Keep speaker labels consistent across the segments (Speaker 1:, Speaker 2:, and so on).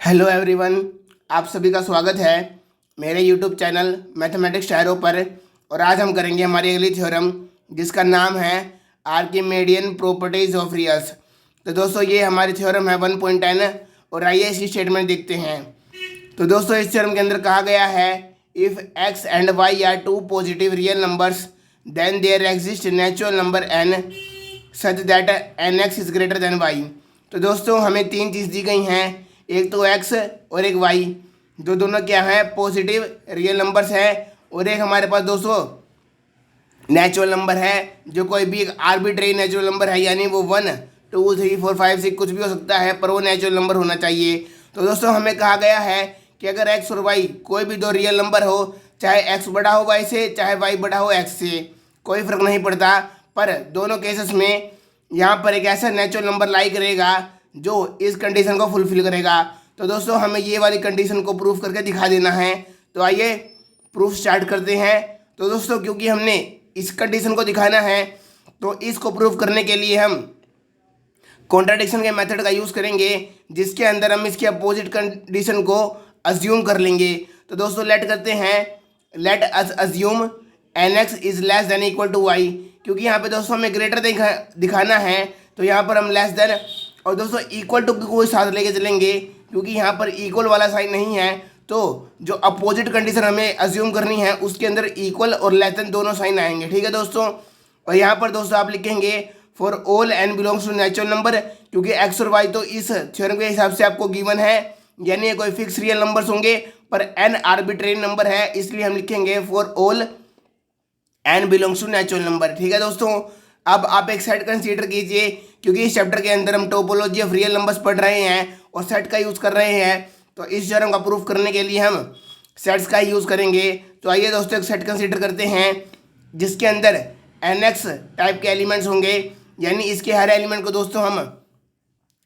Speaker 1: Hello everyone, आप सभी का स्वागत है मेरे यूट्यूब चैनल मैथमेटिक्स शायरों पर। और आज हम करेंगे हमारी अगली थ्योरम जिसका नाम है आर्किमेडियन प्रॉपर्टीज ऑफ रियल्स। तो दोस्तों ये हमारी थ्योरम है 1.10 और आइए इसकी स्टेटमेंट देखते हैं। तो दोस्तों इस थ्योरम के अंदर कहा गया है if x and y are two positive real numbers then there exist natural number n such that n x is greater than y. तो दोस्तों हमें तीन चीज़ दी गई हैं, एक तो x और एक y, जो दोनों क्या है पॉजिटिव रियल नंबर्स है। और एक हमारे पास दोस्तों नेचुरल नंबर है जो कोई भी एक आर्बिट्रेरी नेचुरल नंबर है, यानी वो 1 2 3 4 5 6 कुछ भी हो सकता है, पर वो नेचुरल नंबर होना चाहिए। तो दोस्तों हमें कहा गया है कि अगर x और y कोई भी दो रियल नंबर हो, चाहे x बड़ा हो y से चाहे y बड़ा हो x से, कोई फ़र्क नहीं पड़ता, पर दोनों केसेस में यहाँ पर एक ऐसा नेचुरल नंबर लाई करेगा जो इस कंडीशन को फुलफिल करेगा। तो दोस्तों हमें ये वाली कंडीशन को प्रूफ करके दिखा देना है। तो आइए प्रूफ स्टार्ट करते हैं। तो दोस्तों क्योंकि हमने इस कंडीशन को दिखाना है तो इसको प्रूफ करने के लिए हम कॉन्ट्राडिक्शन के मेथड का यूज़ करेंगे, जिसके अंदर हम इसके अपोजिट कंडीशन को अज्यूम कर लेंगे। तो दोस्तों लेट करते हैं, let us assume n x is less than equal to y. क्योंकि यहाँ पे दोस्तों हमें ग्रेटर दिखाना है, तो यहाँ पर हम लेस देन और दोस्तों इक्वल टू को साथ लेके चलेंगे, क्योंकि यहाँ पर इक्वल वाला साइन नहीं है। तो जो अपोजिट कंडीशन हमें अज्यूम करनी है उसके अंदर इक्वल और लेस देन दोनों साइन आएंगे, ठीक है दोस्तों। और यहाँ पर दोस्तों आप लिखेंगे for all n belongs to natural number, क्योंकि एक्स और वाई तो इस थ्योरम के हिसाब से आपको गिवन है, यानी ये कोई फिक्स रियल नंबर्स होंगे, पर एन आर्बिट्रेरी नंबर है, इसलिए हम लिखेंगे for all n belongs to natural number, ठीक है दोस्तों। अब आप एक सेट कंसीडर कीजिए, क्योंकि इस चैप्टर के अंदर हम टोपोलॉजी ऑफ रियल नंबर्स पढ़ रहे हैं और सेट का यूज़ कर रहे हैं। तो इस थ्योरम का प्रूफ करने के लिए हम सेट्स का यूज़ करेंगे। तो आइए दोस्तों एक सेट कंसीडर करते हैं जिसके अंदर एन एक्स टाइप के एलिमेंट्स होंगे, यानी इसके हर एलिमेंट को दोस्तों हम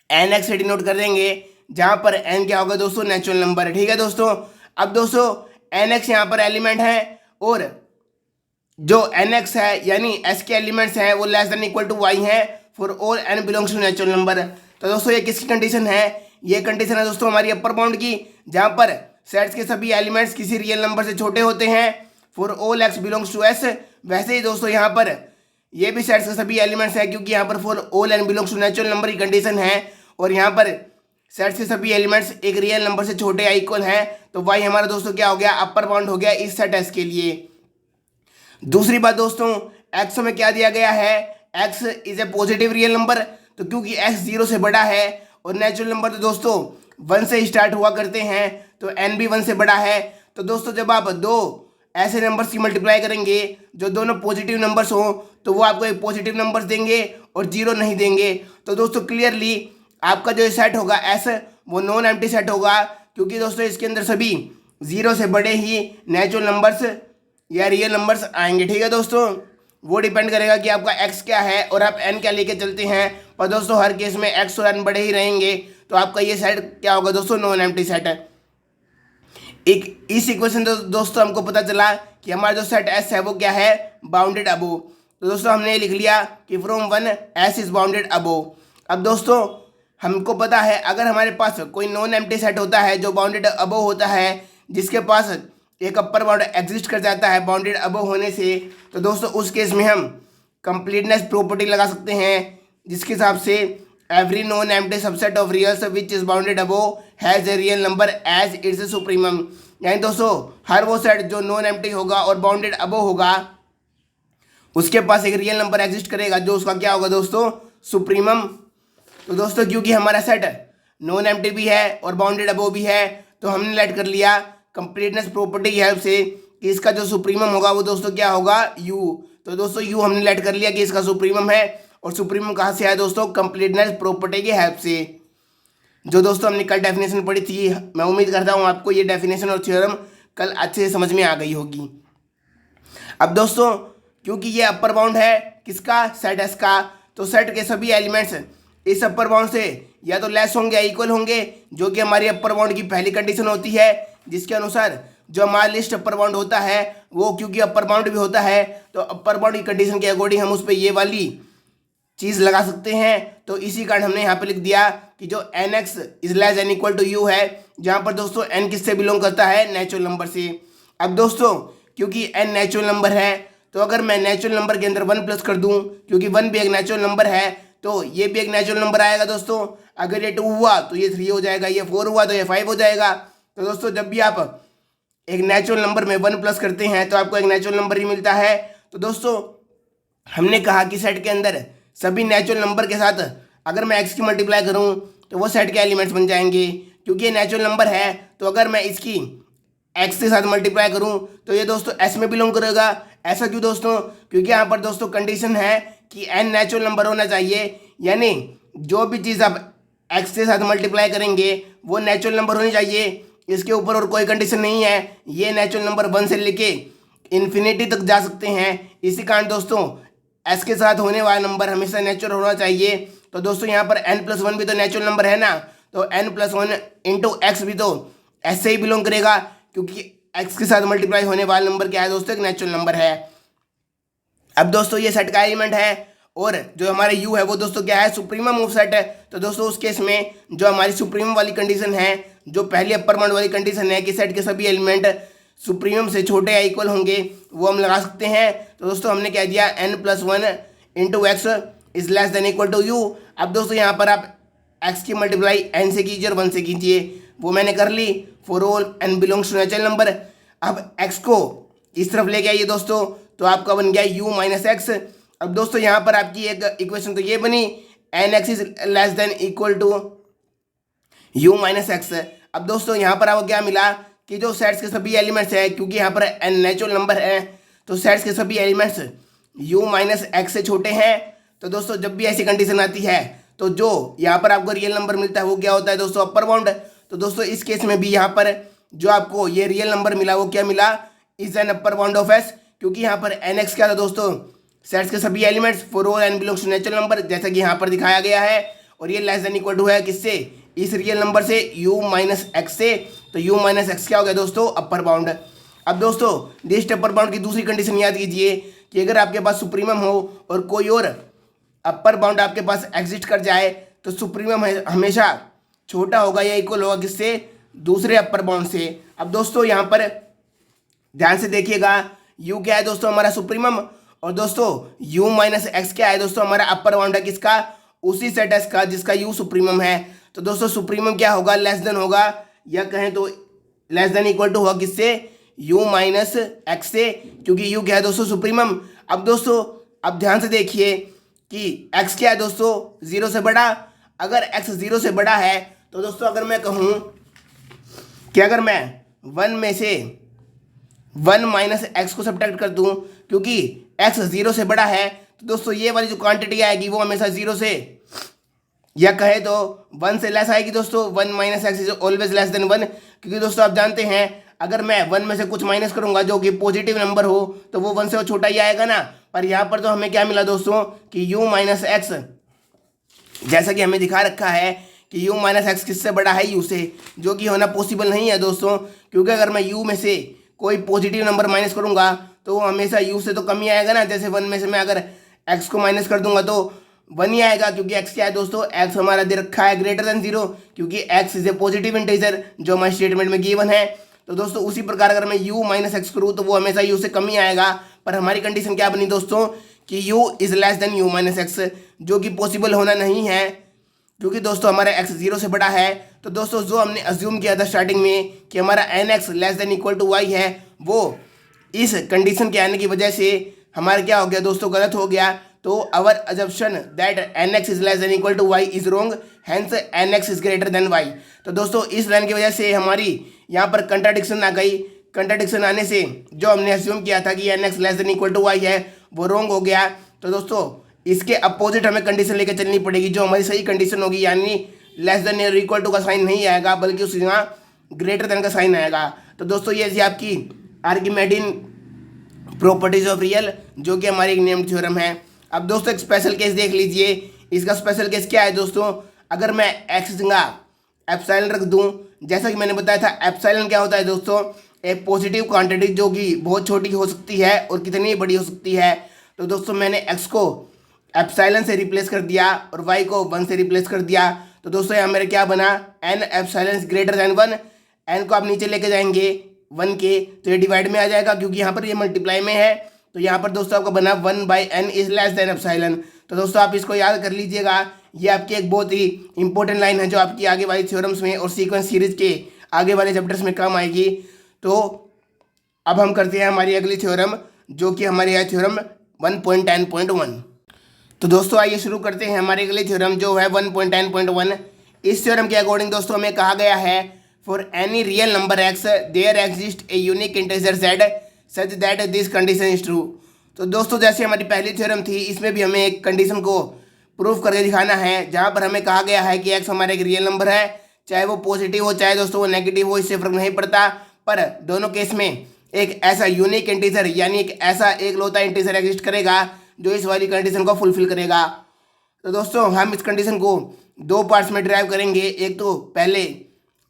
Speaker 1: एन एक्स से डिनोट कर देंगे, जहाँ पर एन क्या होगा दोस्तों नेचुरल नंबर, ठीक है दोस्तों। अब दोस्तों एन एक्स यहाँ पर एलिमेंट है और जो एन एक्स है यानी एस के एलिमेंट्स हैं वो less than equal to y है for all n belongs to natural number. तो दोस्तों ये किसकी कंडीशन है? ये कंडीशन है दोस्तों हमारी अपर बाउंड की, जहाँ पर सेट्स के सभी एलिमेंट्स किसी रियल नंबर से छोटे होते हैं for all x belongs to S. वैसे ही दोस्तों यहाँ पर ये भी सेट्स के सभी एलिमेंट्स हैं, क्योंकि यहाँ पर for all n belongs to natural number की कंडीशन है, और यहाँ पर सेट्स के सभी एलिमेंट्स एक रियल नंबर से छोटे या इक्वल हैं। तो वाई हमारा दोस्तों क्या हो गया? अपर बाउंड हो गया इस सेट एस के लिए। दूसरी बात दोस्तों, एक्स में क्या दिया गया है? X is a positive real number, तो क्योंकि एक्स 0 से बड़ा है और नेचुरल नंबर तो दोस्तों 1 से स्टार्ट हुआ करते हैं, तो एन भी 1 से बड़ा है। तो दोस्तों जब आप दो ऐसे नंबर्स की मल्टीप्लाई करेंगे जो दोनों पॉजिटिव नंबर्स हों, तो वो आपको एक पॉजिटिव नंबर्स देंगे और 0 नहीं देंगे। तो दोस्तों क्लियरली आपका जो सेट होगा एस वो नॉन एम्प्टी सेट होगा, क्योंकि दोस्तों इसके अंदर सभी 0 से बड़े ही नेचुरल नंबर्स या रियल नंबर्स आएंगे, ठीक है दोस्तों। वो डिपेंड करेगा कि आपका x क्या है और आप n क्या लेके चलते हैं, पर दोस्तों हर केस में x और n बड़े ही रहेंगे, तो आपका ये सेट क्या होगा दोस्तों? नॉन एम्प्टी सेट है। एक इस इक्वेशन दोस्तों हमको पता चला कि हमारा जो सेट S है वो क्या है? Bounded above. तो दोस्तों हमने ये लिख लिया कि from 1 S is bounded above. अब दोस्तों हमको पता है अगर हमारे पास कोई नॉन एम्प्टी सेट होता है जो बाउंडेड अबोव होता है, जिसके पास एक अपर बाउंड एग्जिस्ट कर जाता है बाउंडेड अबव होने से, तो दोस्तों उस केस में हम कंप्लीटनेस प्रॉपर्टी लगा सकते हैं, जिसके हिसाब से every non empty subset of reals which is bounded above has a real number as its supremum. यानी दोस्तों हर वो सेट जो नॉन एम्प्टी होगा और बाउंडेड अबव होगा उसके पास एक रियल नंबर एग्जिस्ट करेगा जो उसका क्या होगा दोस्तों? सुप्रीमम। तो दोस्तों क्योंकि हमारा सेट नॉन एम्प्टी भी है और बाउंडेड अबव भी है, तो हमने लेट कर लिया कंप्लीटनेस प्रॉपर्टी की हेल्प से कि इसका जो सुप्रीमम होगा वो दोस्तों क्या होगा? u। तो दोस्तों u हमने लेट कर लिया कि इसका सुप्रीमम है, और सुप्रीमम कहाँ से आया दोस्तों? कंप्लीटनेस प्रॉपर्टी की हेल्प से, जो दोस्तों हमने कल डेफिनेशन पढ़ी थी। मैं उम्मीद करता हूँ आपको ये डेफिनेशन और थ्योरम कल अच्छे से समझ में आ गई होगी। अब दोस्तों क्योंकि ये अपर बाउंड है किसका? सेट एस का, तो सेट के सभी एलिमेंट्स इस अपर बाउंड से या तो लेस होंगे या इक्वल होंगे, जो कि हमारी अपर बाउंड की पहली कंडीशन होती है, जिसके अनुसार जो हमारा लिस्ट अपर बाउंड होता है वो क्योंकि अपर बाउंड भी होता है, तो अपर बाउंड की कंडीशन के अकॉर्डिंग हम उस पर ये वाली चीज़ लगा सकते हैं। तो इसी कारण हमने यहाँ पे लिख दिया कि जो n x is less and equal to u है, जहाँ पर दोस्तों n किससे बिलोंग करता है, नेचुरल नंबर से। अब दोस्तों क्योंकि n नेचुरल नंबर है तो अगर मैं नेचुरल नंबर के अंदर 1 प्लस कर दूं, क्योंकि 1 भी एक नेचुरल नंबर है तो ये भी एक नेचुरल नंबर आएगा दोस्तों। अगर ये 2 हुआ तो ये 3 हो जाएगा, ये 4 हुआ तो ये 5 हो जाएगा। तो दोस्तों जब भी आप एक नेचुरल नंबर में 1 प्लस करते हैं तो आपको एक नेचुरल नंबर ही मिलता है। तो दोस्तों हमने कहा कि सेट के अंदर सभी नेचुरल नंबर के साथ अगर मैं x की मल्टीप्लाई करूं तो वो सेट के एलिमेंट्स बन जाएंगे। क्योंकि ये नेचुरल नंबर है तो अगर मैं इसकी x के साथ मल्टीप्लाई करूं तो ये दोस्तों s में बिलोंग करेगा। ऐसा क्यों दोस्तों, क्योंकि यहाँ पर दोस्तों कंडीशन है कि n नेचुरल नंबर होना चाहिए, यानी जो भी चीज़ आप x के साथ मल्टीप्लाई करेंगे वो नेचुरल नंबर होनी चाहिए। इसके ऊपर और कोई कंडीशन नहीं है, ये नेचुरल नंबर 1 से लेके इन्फिनिटी तक जा सकते हैं। इसी कारण दोस्तों s के साथ होने वाला नंबर हमेशा नेचुरल होना चाहिए। तो दोस्तों यहाँ पर n+1 भी तो नेचुरल नंबर है ना, तो n+1 इंटू एक्स भी तो s से ही बिलोंग करेगा, क्योंकि x के साथ मल्टीप्लाई होने वाला नंबर क्या है दोस्तों, एक नेचुरल नंबर है। अब दोस्तों ये सेट का एलिमेंट है और जो हमारे u है वो दोस्तों क्या है, सुप्रीमम ऑफ सेट है। तो दोस्तों उस केस में जो हमारी सुप्रीमम वाली कंडीशन है, जो पहली अपर बाउंड वाली कंडीशन है कि सेट के सभी एलिमेंट सुप्रीमम से छोटे या इक्वल होंगे, वो हम लगा सकते हैं। तो दोस्तों हमने कह दिया n+1 into x is less than equal to u. अब दोस्तों यहाँ पर आप x की मल्टीप्लाई n से कीजिए और 1 से कीजिए, वो मैंने कर ली। For all n belongs to natural number. अब x को इस तरफ लेके आइए दोस्तों, तो आपका बन गया u माइनस एक्स। अब दोस्तों यहाँ पर आपकी एक इक्वेशन तो ये बनी nx is less than equal to u minus x. अब दोस्तों यहाँ पर आपको क्या मिला कि जो सेट्स के सभी एलिमेंट्स है, क्योंकि यहाँ पर n नेचुरल नंबर है तो सेट्स के सभी एलिमेंट्स u माइनस एक्स से छोटे हैं। तो दोस्तों जब भी ऐसी कंडीशन आती है तो जो यहाँ पर आपको रियल नंबर मिलता है वो क्या होता है दोस्तों, अपर बाउंड। तो दोस्तों इस केस में भी यहाँ पर जो आपको ये रियल नंबर मिला वो क्या मिला, is an upper bound of s। क्योंकि यहाँ पर nx क्या था दोस्तों, सेट्स के सभी elements for all n belongs to natural number, जैसा कि यहाँ पर दिखाया गया है। और ये लेस देन इक्वल टू है किससे, इस रियल नंबर से, u माइनस एक्स से। तो u माइनस एक्स क्या हो गया दोस्तों, अपर बाउंड। अब दोस्तों दिस अपर बाउंड की दूसरी कंडीशन याद कीजिए कि अगर आपके पास सुप्रीमम हो और कोई और अपर बाउंड आपके पास एग्जिस्ट कर जाए तो सुप्रीमम हमेशा छोटा होगा या इक्वल होगा किससे, दूसरे अपर बाउंड से। अब दोस्तों यहाँ पर ध्यान से देखिएगा, u क्या है दोस्तों, हमारा सुप्रीमम, और दोस्तों u माइनस एक्स क्या है दोस्तों, हमारा अपर बाउंड है किसका, उसी सेट एस का जिसका u सुप्रीमम है। तो दोस्तों सुप्रीमम क्या होगा, लेस देन होगा, या कहें तो लेस देन इक्वल टू होगा किससे, u माइनस एक्स से, क्योंकि u क्या है दोस्तों, सुप्रीमम। अब दोस्तों अब ध्यान से देखिए कि x क्या है दोस्तों, 0 से बड़ा। अगर x 0 से बड़ा है तो दोस्तों अगर मैं कहूँ कि अगर मैं 1 में से 1 माइनस एक्स को सब्ट्रैक्ट कर दूँ, क्योंकि x 0 से बड़ा है, तो दोस्तों ये वाली जो क्वांटिटी आएगी वो हमेशा 0 से, या कहे तो 1 से लेस आएगी दोस्तों। 1 minus x is always less than 1, क्योंकि दोस्तों आप जानते हैं अगर मैं 1 में से कुछ माइनस करूंगा जो कि पॉजिटिव नंबर हो तो वो 1 से वो छोटा ही आएगा ना। पर यहाँ पर तो हमें क्या मिला दोस्तों कि u माइनस एक्स, जैसा कि हमें दिखा रखा है कि u माइनस एक्स किससे बड़ा है, u से, जो कि होना पॉसिबल नहीं है दोस्तों। क्योंकि अगर मैं u में से कोई पॉजिटिव नंबर माइनस करूंगा तो वो हमेशा u से तो कम ही आएगा ना। जैसे 1 में से मैं अगर x को माइनस कर दूंगा तो 1 ही आएगा, क्योंकि x क्या है दोस्तों, x हमारा दे रखा है ग्रेटर देन 0, क्योंकि x is a positive integer जो हमारे स्टेटमेंट में गिवन है। तो दोस्तों उसी प्रकार अगर मैं u माइनस एक्स करूँ तो वो हमेशा u से कम ही आएगा। पर हमारी कंडीशन क्या बनी दोस्तों कि u is less then u minus x, जो कि पॉसिबल होना नहीं है, क्योंकि दोस्तों हमारा x 0 से बड़ा है। तो दोस्तों जो हमने अज्यूम किया था स्टार्टिंग में कि हमारा nx less than equal to y है, वो इस कंडीशन के आने की वजह से हमारा क्या हो गया दोस्तों, गलत हो गया। तो our assumption that nx is less than equal to y is wrong, hence nx is greater than y। तो दोस्तों इस लाइन की वजह से हमारी यहाँ पर कंट्राडिक्शन आ गई। कंट्राडिक्शन आने से जो हमने अज्यूम किया था कि nx less than equal to y है वो रॉन्ग हो गया। तो दोस्तों इसके अपोजिट हमें कंडीशन लेकर चलनी पड़ेगी, जो हमारी सही कंडीशन होगी, यानी लेस देन और इक्वल टू का साइन नहीं आएगा बल्कि उस यहाँ ग्रेटर देन का साइन आएगा। तो दोस्तों ये थी आपकी आर्किमेडियन प्रॉपर्टीज ऑफ रियल, जो कि हमारी एक नेम्ड थ्योरम है। अब दोस्तों एक स्पेशल केस देख लीजिए। इसका स्पेशल केस क्या है दोस्तों, अगर मैं एक्स जगह एप्सिलॉन रख दूं, जैसा कि मैंने बताया था एप्सिलॉन क्या होता है दोस्तों, एक पॉजिटिव क्वांटिटी जो कि बहुत छोटी हो सकती है और कितनी बड़ी हो सकती है। तो दोस्तों मैंने एक्स को एप्सिलॉन से रिप्लेस कर दिया और वाई को 1 से रिप्लेस कर दिया। तो दोस्तों यहाँ मेरा क्या बना, n epsilon greater than 1, n को आप नीचे लेके जाएंगे 1 के, तो ये डिवाइड में आ जाएगा क्योंकि यहाँ पर ये मल्टीप्लाई में है। तो यहाँ पर दोस्तों आपका बना 1/n is less then epsilon. तो दोस्तों आप इसको याद कर लीजिएगा, ये आपकी एक बहुत ही इंपॉर्टेंट लाइन है जो आपकी आगे वाली थ्योरम्स में और सीक्वेंस सीरीज के आगे वाले चैप्टर्स में काम आएगी। तो अब हम करते हैं हमारी अगली थ्योरम, जो कि हमारी है थ्योरम 1.10.1। तो दोस्तों आइए शुरू करते हैं हमारी अगली थ्योरम जो है 1.10.1। इस थ्योरम के अकॉर्डिंग दोस्तों हमें कहा गया है for any real number x there exist a unique integer z such that this condition is true. तो दोस्तों जैसे हमारी पहली थ्योरम थी, इसमें भी हमें एक कंडीशन को प्रूफ करके दिखाना है, जहाँ पर हमें कहा गया है कि एक्स हमारा एक रियल नंबर है, चाहे वो पॉजिटिव हो चाहे दोस्तों वो नेगेटिव हो, इससे फर्क नहीं पड़ता, पर दोनों केस में एक ऐसा यूनिक इंटीजर यानी एक ऐसा एक लौता इंटीजर एग्जिस्ट करेगा जो इस वाली कंडीशन को फुलफिल करेगा। तो दोस्तों हम इस कंडीशन को दो पार्ट्स में डिराइव करेंगे, एक तो पहले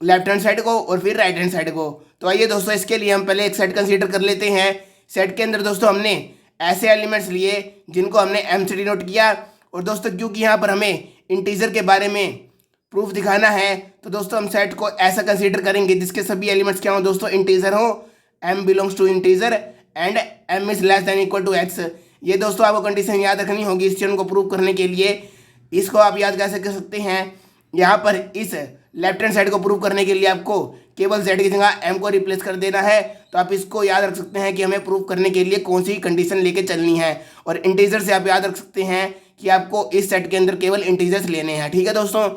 Speaker 1: लेफ्ट हैंड साइड को और फिर राइट हैंड साइड को। तो आइए दोस्तों इसके लिए हम पहले एक सेट कंसीडर कर लेते हैं। सेट के अंदर दोस्तों हमने ऐसे एलिमेंट्स लिए जिनको हमने एम से डिनोट किया, और दोस्तों क्योंकि यहाँ पर हमें इंटीजर के बारे में प्रूफ दिखाना है तो दोस्तों हम सेट को ऐसा कंसीडर करेंगे जिसके सभी एलिमेंट्स क्या हो दोस्तों, इंटीजर हो, m belongs to integer and m is less than equal to x। ये दोस्तों आपको कंडीशन याद रखनी होगी इस थ्योरम को प्रूव करने के लिए। इसको आप याद कैसे कर सकते हैं, यहाँ पर इस लेफ्ट हैंड साइड को प्रूव करने के लिए आपको केवल z की जगह m को रिप्लेस कर देना है। तो आप इसको याद रख सकते हैं कि हमें प्रूव करने के लिए कौन सी कंडीशन लेके चलनी है, और इंटीजर से आप याद रख सकते हैं कि आपको इस सेट के अंदर केवल इंटीजर्स लेने हैं। ठीक है दोस्तों।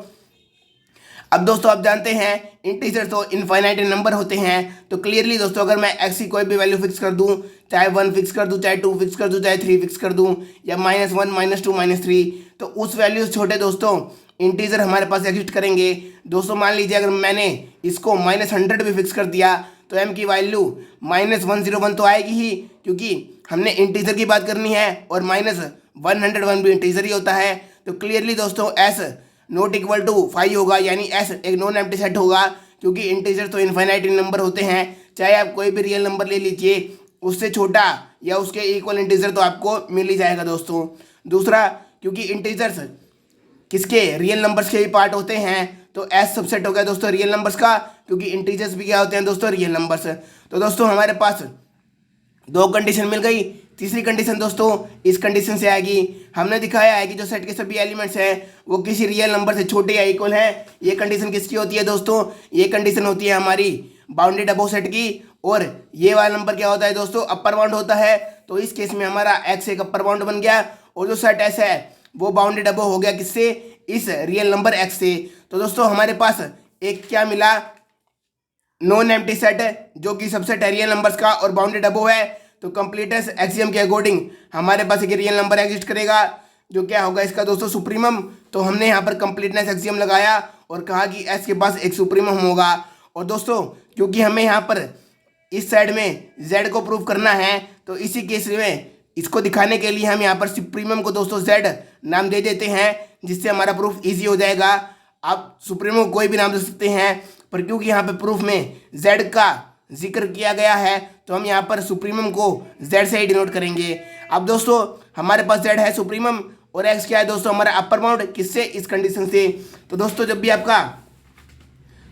Speaker 1: अब दोस्तों आप जानते हैं इंटीजर तो इनफाइनाइट नंबर होते हैं, तो क्लियरली दोस्तों अगर मैं x की कोई भी वैल्यू फिक्स कर दूं, चाहे 1 फिक्स कर दूं, चाहे 2 फिक्स कर दूं, चाहे 3 फिक्स कर दूं, या -1 -2 -3, तो उस वैल्यू से छोटे दोस्तों इंटीजर हमारे पास एग्जिस्ट करेंगे। दोस्तों मान लीजिए अगर मैंने इसको -100 भी फिक्स कर दिया तो m की वैल्यू -101 तो आएगी ही, क्योंकि हमने इंटीजर की बात करनी है और -101 भी इंटीजर ही होता है। तो क्लियरली दोस्तों s नॉट इक्वल टू 5 होगा, यानी s एक नॉन एम्प्टी सेट होगा, क्योंकि इंटीजर तो इनफाइनाइट नंबर होते हैं, चाहे आप कोई भी रियल नंबर ले लीजिए उससे छोटा या उसके इक्वल इंटीजर तो आपको मिल ही जाएगा दोस्तों। दूसरा, क्योंकि इंटीजर्स किसके रियल नंबर्स के ही पार्ट होते हैं, तो s सबसेट हो गया दोस्तों रियल नंबर्स का, क्योंकि इंटीजर्स भी क्या होते हैं दोस्तों, रियल नंबर्स। तो दोस्तों हमारे पास दो कंडीशन मिल गई। तीसरी कंडीशन दोस्तों इस कंडीशन से आएगी, हमने दिखाया है कि जो सेट के सभी एलिमेंट्स हैं वो किसी रियल नंबर से छोटे या इक्वल हैं। ये कंडीशन किसकी होती है दोस्तों, ये कंडीशन होती है हमारी बाउंडेड अबव सेट की, और ये वाला नंबर क्या होता है दोस्तों, अपर बाउंड होता है। तो इस केस में हमारा x एक अपर बाउंड बन गया, और जो सेट s है वो बाउंडेड अबव हो गया किससे, इस रियल नंबर x से। तो दोस्तों हमारे पास एक क्या मिला, नॉन एम्प्टी सेट जो कि सबसेट है रियल नंबर्स का और बाउंडेड अबव है। तो कंप्लीटनेस एक्सियम के अकॉर्डिंग हमारे पास एक रियल नंबर एग्जिस्ट करेगा जो क्या होगा इसका दोस्तों, सुप्रीमम। तो हमने यहाँ पर कंप्लीटनेस एक्सियम लगाया और कहा कि s के पास एक सुप्रीमम होगा। और दोस्तों क्योंकि हमें यहाँ पर इस साइड में z को प्रूव करना है, तो इसी केस में इसको दिखाने के लिए हम यहाँ पर सुप्रीमम को दोस्तों z नाम दे देते हैं, जिससे हमारा प्रूफ ईजी हो जाएगा। आप सुप्रीमम को कोई भी नाम दे सकते हैं, पर क्योंकि यहाँ पर प्रूफ में z का जिक्र किया गया है तो हम यहाँ पर सुप्रीमम को z से ही डिनोट करेंगे। अब दोस्तों हमारे पास z है सुप्रीमम, और x क्या है दोस्तों, हमारा अपर बाउंड, किससे, इस कंडीशन से। तो दोस्तों जब भी आपका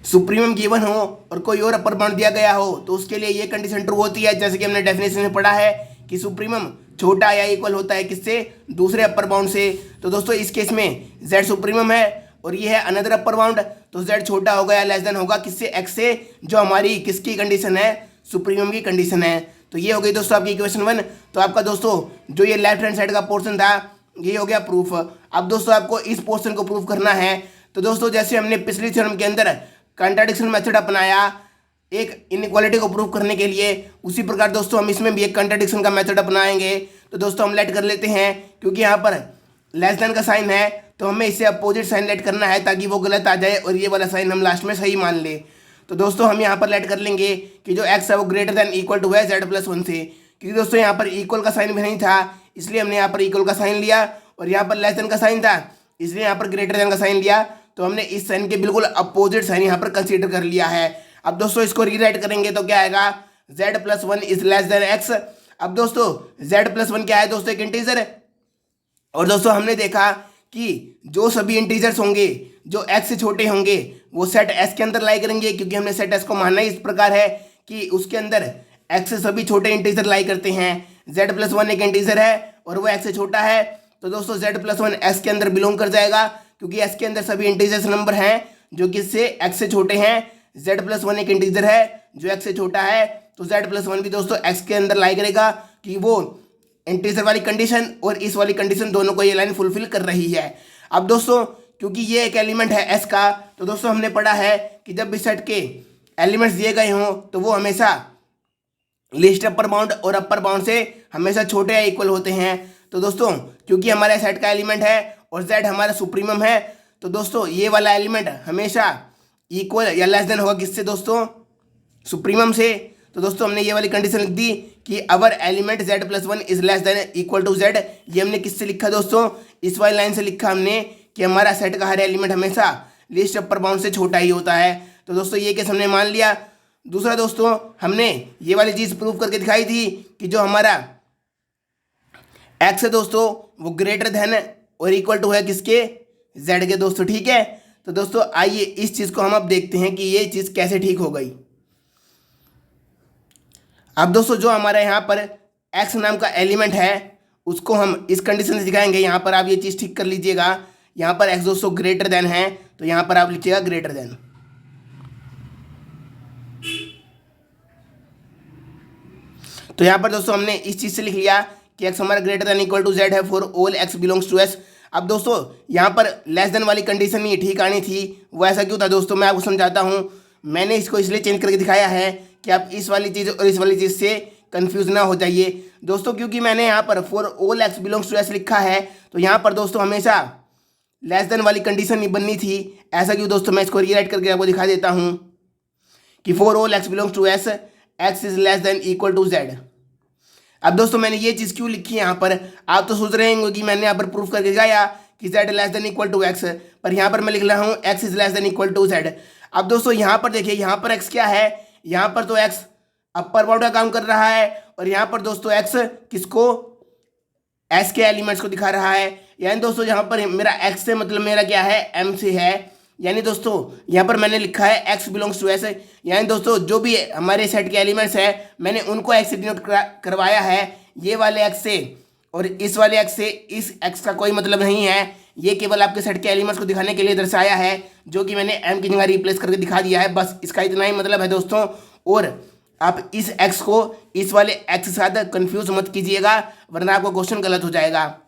Speaker 1: सुप्रीमम गिवन हो और कोई और अपर बाउंड दिया गया हो तो उसके लिए ये कंडीशन ट्रू होती है, जैसे कि हमने डेफिनेशन में पढ़ा है कि सुप्रीमम छोटा या इक्वल होता है किससे, दूसरे अपर बाउंड से। तो दोस्तों इस केस में z सुप्रीमम है और ये है अनदर अपर बाउंड, तो z छोटा होगा या लेस देन होगा किससे, x से, जो हमारी किसकी कंडीशन है, सुप्रीमम की कंडीशन है। तो ये हो गई दोस्तों आपकी इक्वेशन 1। तो आपका दोस्तों जो ये लेफ्ट हैंड साइड का पोर्शन था ये हो गया प्रूफ। अब दोस्तों आपको इस पोर्शन को प्रूफ करना है। तो दोस्तों जैसे हमने पिछली थ्योरम के अंदर कंट्राडिक्शन मेथड अपनाया एक इनइक्वालिटी को प्रूव करने के लिए, उसी प्रकार दोस्तों हम इसमें भी एक कंट्राडिक्शन का मेथड अपनाएंगे। तो दोस्तों हम लेट कर लेते हैं, क्योंकि यहाँ पर लेस देन का साइन है तो हमें इससे अपोजिट साइन लेट करना है ताकि वो गलत आ जाए और ये वाला साइन हम लास्ट में सही मान ले। तो दोस्तों हम यहाँ पर लेट कर लेंगे कि जो x है वो ग्रेटर देन इक्वल टू है z+1 से, क्योंकि दोस्तों यहाँ पर इक्वल का साइन भी नहीं था इसलिए हमने यहाँ पर इक्वल का साइन लिया, और यहाँ पर लेस देन का साइन था इसलिए यहाँ पर ग्रेटर देन का साइन लिया। तो हमने इस साइन के बिल्कुल अपोजिट साइन यहाँ पर कंसीडर कर लिया है। अब दोस्तों इसको रीराइट करेंगे तो क्या आएगा, z+1 is less then x। अब दोस्तों z+1 क्या है दोस्तों, एक इंटीजर। और दोस्तों हमने देखा कि जो सभी इंटीजर्स होंगे जो x से छोटे होंगे वो सेट एस के अंदर लाई करेंगे, क्योंकि हमने सेट एस को मानना ही इस प्रकार है कि उसके अंदर एक्स से सभी छोटे इंटीजर लाई करते हैं। जेड प्लस वन एक इंटीजर है और वो एक्स से छोटा है, तो दोस्तों जेड प्लस वन एस के अंदर बिलोंग कर जाएगा, क्योंकि एस के अंदर सभी इंटीजर्स नंबर हैं जो कि इससे एक्स से छोटे हैं। जेड प्लस वन एक इंटीजर है जो एक्स से छोटा है, तो जेड प्लस वन भी दोस्तों एक्स के अंदर लाई करेगा कि वो इंटीजर वाली कंडीशन और इस वाली कंडीशन दोनों को ये लाइन फुलफिल कर रही है। अब दोस्तों क्योंकि ये एक एलिमेंट है एस का, तो दोस्तों हमने पढ़ा है कि जब भी सेट के एलिमेंट्स दिए गए हों तो वो हमेशा लिस्ट अपर बाउंड और अपर बाउंड से हमेशा छोटे या इक्वल होते हैं। तो दोस्तों क्योंकि हमारे सेट का एलिमेंट है और जेड हमारा सुप्रीमम है, तो दोस्तों ये वाला एलिमेंट हमेशा इक्वल या लेस देन होगा किससे दोस्तों, सुप्रीमम से। तो दोस्तों हमने ये वाली कंडीशन लिख दी कि our element z plus one is less than equal to z. ये हमने किससे लिखा दोस्तों, इस वाली लाइन से लिखा हमने कि हमारा सेट का हर एलिमेंट हमेशा लिस्ट अपर बाउंड से छोटा ही होता है। तो दोस्तों ये केस हमने मान लिया। दूसरा दोस्तों हमने ये वाली चीज़ प्रूव करके दिखाई थी कि जो हमारा एक्स है दोस्तों वो ग्रेटर देन और इक्वल टू है किसके, जेड के दोस्तों, ठीक है। तो दोस्तों आइए इस चीज़ को हम अब देखते हैं कि ये चीज़ कैसे ठीक हो गई। अब दोस्तों जो हमारा यहाँ पर एक्स नाम का एलिमेंट है उसको हम इस कंडीशन से दिखाएंगे। यहाँ पर आप ये चीज़ ठीक कर लीजिएगा, यहाँ पर एक्स दोस्तों ग्रेटर देन है, तो यहाँ पर आप लिखिएगा ग्रेटर देन। तो यहाँ पर दोस्तों हमने इस चीज़ से लिख लिया कि एक्स हमारा greater than equal to z है for all x belongs to S. अब दोस्तों यहाँ पर लेस देन वाली कंडीशन ये ठीक आनी थी, वो ऐसा क्यों था दोस्तों, मैं आपको समझाता हूँ। मैंने इसको इसलिए चेंज करके दिखाया है कि आप इस वाली चीज़ और इस वाली चीज़ से कंफ्यूज ना हो जाइए दोस्तों, क्योंकि मैंने यहाँ पर for all x belongs to S लिखा है, तो यहाँ पर दोस्तों हमेशा लेस देन वाली कंडीशन नहीं बननी थी। ऐसा क्यों दोस्तों, मैं इसको रीराइट करके आपको दिखा देता हूँ कि for all x belongs to S x is less than equal to z. अब दोस्तों मैंने ये चीज़ क्यों लिखी है यहाँ पर, आप तो सोच रहे होंगे कि मैंने यहाँ पर प्रूफ करके दिखाया कि z less than equal to x, पर यहाँ पर मैं लिख रहा हूँ x is less than equal to z. अब दोस्तों यहाँ पर देखिए, यहाँ पर एक्स क्या है, यहाँ पर तो एक्स अपर बाउंड का काम कर रहा है और यहाँ पर दोस्तों एक्स किसको, एस के एलिमेंट्स को दिखा रहा है। यानी दोस्तों यहाँ पर मेरा एक्स से मतलब मेरा क्या है, एम से है। यानी दोस्तों यहाँ पर मैंने लिखा है एक्स बिलोंग्स टू एस, यानी दोस्तों जो भी हमारे सेट के एलिमेंट्स हैं मैंने उनको एक्स से डिनोट करवाया है, ये वाले एक्स से और इस वाले एक्स से। इस एक्स का कोई मतलब नहीं है, ये केवल आपके सेट के एलिमेंट्स को दिखाने के लिए दर्शाया है, जो कि मैंने एम की जगह रिप्लेस करके दिखा दिया है। बस इसका इतना ही मतलब है दोस्तों। और आप इस एक्स को इस वाले एक्स के साथ कंफ्यूज मत कीजिएगा, वरना आपको क्वेश्चन गलत हो जाएगा।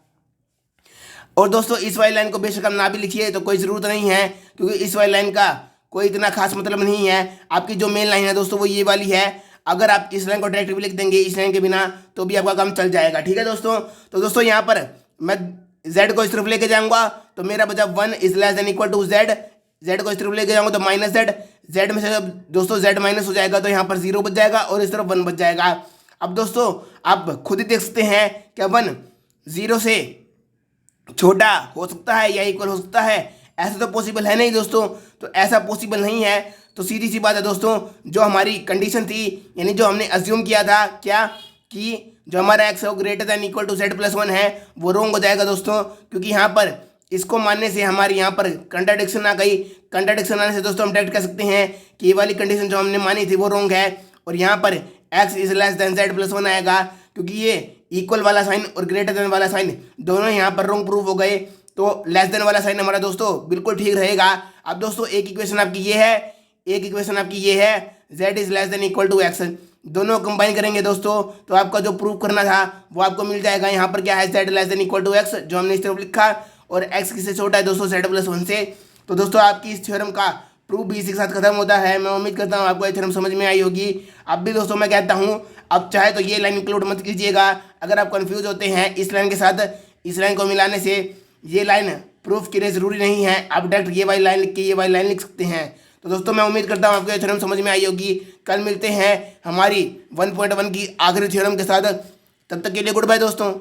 Speaker 1: और दोस्तों इस वाली लाइन को बेशक हम ना भी लिखिए तो कोई ज़रूरत नहीं है, क्योंकि इस वाली लाइन का कोई इतना खास मतलब नहीं है। आपकी जो मेन लाइन है दोस्तों वो ये वाली है। अगर आप इस लाइन को डायरेक्ट भी लिख देंगे इस लाइन के बिना तो भी आपका काम चल जाएगा, ठीक है दोस्तों। तो दोस्तों यहाँ पर मैं जेड को इस तरफ लेके जाऊँगा तो मेरा बचा one is less than equal to z. Z को इस तरफ लेके जाऊँगा तो माइनस जेड, जेड में से जब दोस्तों जेड माइनस हो जाएगा तो यहाँ पर जीरो बच जाएगा और इस तरफ वन बच जाएगा। अब दोस्तों आप खुद ही देख सकते हैं क्या वन जीरो से छोटा हो सकता है या इक्वल हो सकता है, ऐसा तो पॉसिबल है नहीं दोस्तों। तो ऐसा पॉसिबल नहीं है, तो सीधी सी बात है दोस्तों, जो हमारी कंडीशन थी यानी जो हमने अज्यूम किया था क्या कि जो हमारा एक्स है वो greater than equal to z plus one है, वो रॉन्ग हो जाएगा दोस्तों, क्योंकि यहाँ पर इसको मानने से हमारी यहाँ पर कंट्राडिक्शन आ गई। कंट्राडिक्शन आने से दोस्तों हम डायरेक्ट कह सकते हैं कि ये वाली कंडीशन जो हमने मानी थी वो रॉन्ग है, और यहाँ पर x is less then Z plus one आएगा, क्योंकि ये इक्वल वाला साइन और ग्रेटर देन वाला साइन दोनों यहाँ पर रॉन्ग प्रूव हो गए। तो लेस देन वाला साइन हमारा दोस्तों बिल्कुल ठीक रहेगा। अब दोस्तों एक इक्वेशन आपकी ये है, एक इक्वेशन आपकी ये है, z is less than equal to x. दोनों कंबाइन करेंगे दोस्तों तो आपका जो प्रूव करना था वो आपको मिल जाएगा। यहाँ पर क्या है, z less than equal to x, जो हमने इस तरफ लिखा, और एक्स किससे छोटा है दोस्तों, जेड प्लस वन से। तो दोस्तों आपकी इस थ्योरम का प्रूफ भी इसी के साथ खत्म होता है। मैं उम्मीद करता हूँ आपको ये थ्योरम समझ में आई होगी। अब भी दोस्तों मैं कहता हूँ अब चाहे तो ये लाइन इंक्लूड मत कीजिएगा। अगर आप कंफ्यूज होते हैं इस लाइन के साथ, इस लाइन को मिलाने से ये लाइन प्रूफ के लिए ज़रूरी नहीं है, आप डायरेक्ट ये वाली लाइन लिख के ये वाली लाइन लिख सकते हैं। तो दोस्तों मैं उम्मीद करता हूँ आपको ये थ्योरम समझ में आई होगी। कल मिलते हैं हमारी 1.1 की आखिरी थ्योरम के साथ, तब तक के लिए गुड बाय दोस्तों।